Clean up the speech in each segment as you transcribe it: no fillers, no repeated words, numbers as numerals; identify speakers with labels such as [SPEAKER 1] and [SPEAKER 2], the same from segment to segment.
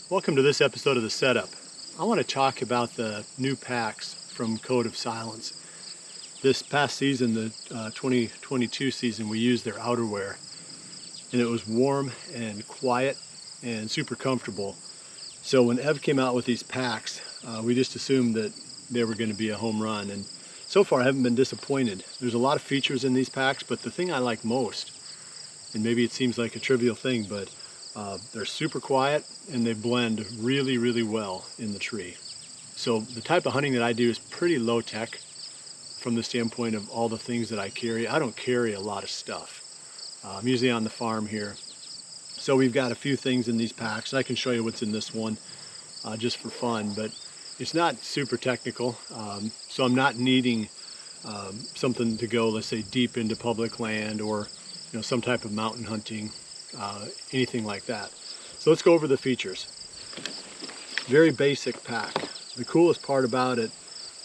[SPEAKER 1] Welcome to this episode of The Setup. I want to talk about the new packs from Code of Silence. This past season, the 2022 season, we used their outerwear, and it was warm and quiet and super comfortable. So when Ev came out with these packs, we just assumed that they were going to be a home run, and so far I haven't been disappointed. There's a lot of features in these packs, but the thing I like most, and maybe it seems like a trivial thing, but they're super quiet and they blend really, really well in the tree. So the type of hunting that I do is pretty low tech from the standpoint of all the things that I carry. I don't carry a lot of stuff. I'm usually on the farm here. So we've got a few things in these packs. I can show you what's in this one just for fun, but it's not super technical. So I'm not needing something to go, let's say, deep into public land or some type of mountain hunting, anything like that. So let's go over the features. Very basic pack. The coolest part about it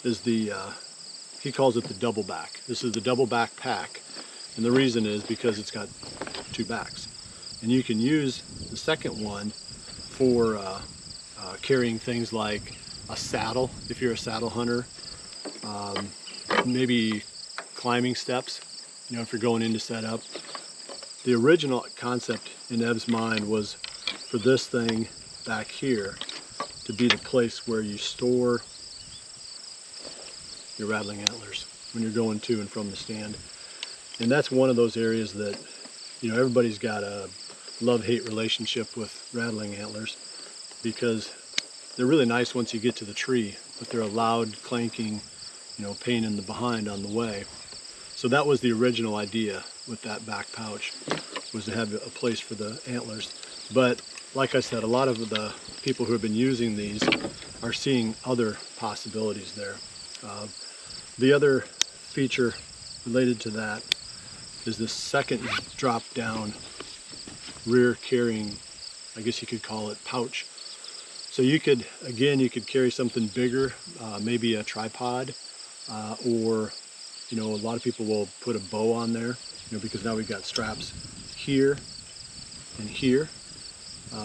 [SPEAKER 1] is he calls it the DoubleBack. This is the DoubleBack pack, and the reason is because it's got two backs. And you can use the second one for carrying things like a saddle, if you're a saddle hunter, maybe climbing steps, if you're going into setup. The original concept in Ev's mind was for this thing back here to be the place where you store your rattling antlers when you're going to and from the stand. And that's one of those areas that, everybody's got a love-hate relationship with rattling antlers because they're really nice once you get to the tree, but they're a loud, clanking, pain in the behind on the way. So that was the original idea with that back pouch, was to have a place for the antlers. But like I said, a lot of the people who have been using these are seeing other possibilities there. The other feature related to that is this second drop down rear carrying, I guess you could call it, pouch. So you could carry something bigger, maybe a tripod, or a lot of people will put a bow on there, because now we've got straps here and here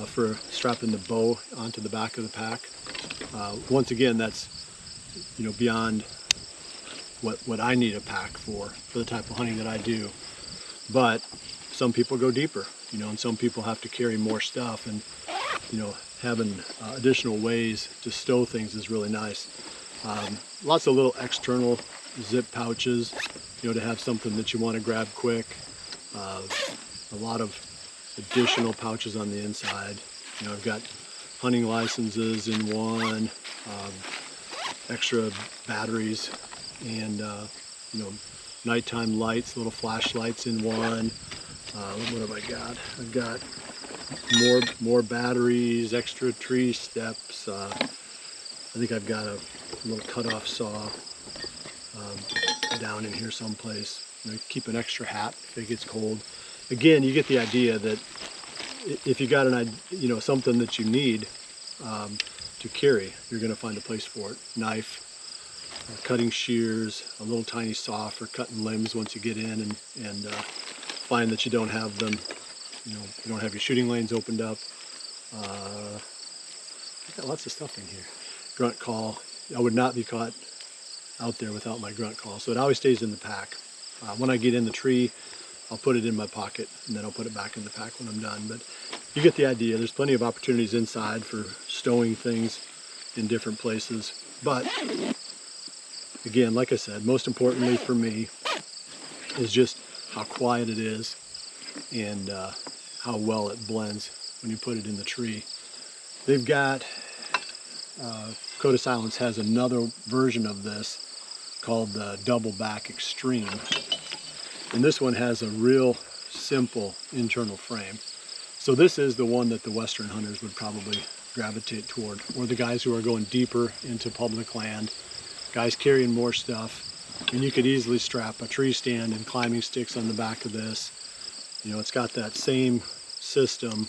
[SPEAKER 1] for strapping the bow onto the back of the pack. Once again, that's beyond what I need a pack for the type of hunting that I do. But some people go deeper, and some people have to carry more stuff, and having additional ways to stow things is really nice. Lots of little external zip pouches, to have something that you want to grab quick. A lot of additional pouches on the inside. I've got hunting licenses in one, extra batteries, and nighttime lights, little flashlights in one. What have I got? I've got more batteries, extra tree steps. I think I've got a little cutoff saw down in here someplace. Keep an extra hat if it gets cold. Again, you get the idea that if you got something that you need to carry, you're going to find a place for it. Knife, cutting shears, a little tiny saw for cutting limbs once you get in and find that you don't have them. You don't have your shooting lanes opened up. I've got lots of stuff in here. Grunt call. I would not be caught out there without my grunt call, so it always stays in the pack. When I get in the tree, I'll put it in my pocket, and then I'll put it back in the pack when I'm done. But you get the idea. There's plenty of opportunities inside for stowing things in different places. But again, like I said, most importantly for me is just how quiet it is and how well it blends when you put it in the tree. They've got, Code of Silence has another version of this called the DoubleBack Extreme. And this one has a real simple internal frame. So this is the one that the Western hunters would probably gravitate toward, or the guys who are going deeper into public land, guys carrying more stuff. And you could easily strap a tree stand and climbing sticks on the back of this. It's got that same system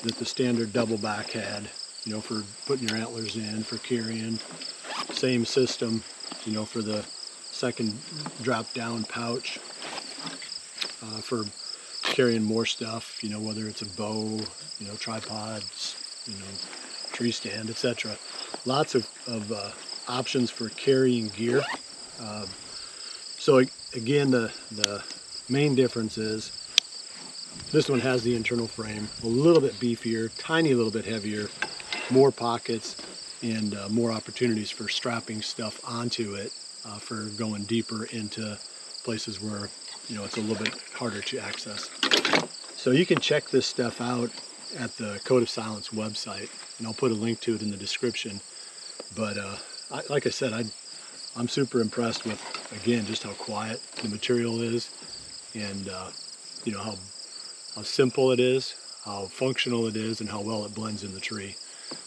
[SPEAKER 1] that the standard DoubleBack had, for putting your antlers in, for carrying. Same system, for the second drop down pouch, for carrying more stuff, you know, whether it's a bow, you know, tripods, you know, tree stand, etc. Lots of options for carrying gear. So again, the main difference is this one has the internal frame, a little bit beefier, tiny little bit heavier, more pockets, and more opportunities for strapping stuff onto it for going deeper into places where, you know, it's a little bit harder to access. So you can check this stuff out at the Code of Silence website, and I'll put a link to it in the description. But like I said, I'm super impressed with, again, just how quiet the material is, and you know, how simple it is, how functional it is, and how well it blends in the tree.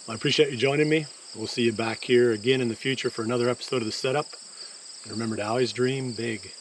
[SPEAKER 1] I appreciate you joining me. We'll see you back here again in the future for another episode of The Setup. And remember to always dream big.